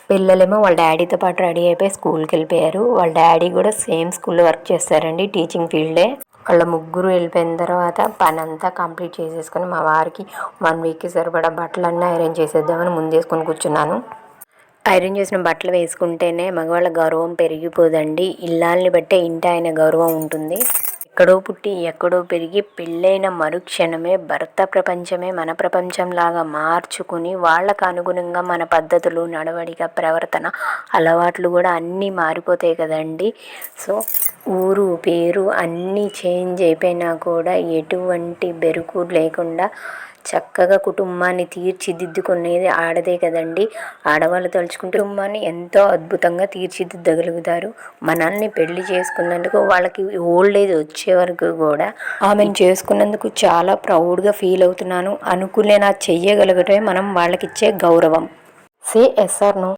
పిల్లలేమో వాళ్ళ డాడీతో పాటు రెడీ అయిపోయి స్కూల్కి వెళ్ళిపోయారు. వాళ్ళ డాడీ కూడా సేమ్ స్కూల్లో వర్క్ చేస్తారండి, టీచింగ్ ఫీల్డే. వాళ్ళ ముగ్గురు వెళ్ళిపోయిన తర్వాత పని అంతా కంప్లీట్ చేసేసుకొని మా వారికి 1 వీక్కి సరిపడా బట్టలన్నీ ఐరన్ చేసేద్దామని ముందేసుకొని కూర్చున్నాను. ఐరన్ చేసిన బట్టలు వేసుకుంటేనే మగవాళ్ళ గౌరవం పెరిగిపోదండి. ఇల్లాల్ని బట్టే ఇంటి ఆయన గౌరవం ఉంటుంది. ఎక్కడో పుట్టి ఎక్కడో పెరిగి పెళ్ళైన మరుక్షణమే భర్త ప్రపంచమే మన ప్రపంచంలాగా మార్చుకుని వాళ్ళకు అనుగుణంగా మన పద్ధతులు, నడవడిక, ప్రవర్తన, అలవాట్లు కూడా అన్నీ మారిపోతాయి కదండి. సో ఊరు పేరు అన్నీ చేంజ్ అయిపోయినా కూడా ఎటువంటి బెరుకు లేకుండా చక్కగా కుటుంబాన్ని తీర్చిదిద్దుకునేది ఆడదే కదండి. ఆడవాళ్ళు తలుచుకుంటే కుటుంబాన్ని ఎంతో అద్భుతంగా తీర్చిదిద్దగలుగుతారు. మనల్ని పెళ్లి చేసుకున్నందుకు వాళ్ళకి ఓల్డ్ ఏజ్ వచ్చే వరకు కూడా ఆమెను చేసుకున్నందుకు చాలా ప్రౌడ్గా ఫీల్ అవుతున్నాను. అనుకునేలా చెయ్యగలగటమే మనం వాళ్ళకిచ్చే గౌరవం. Say yes or no.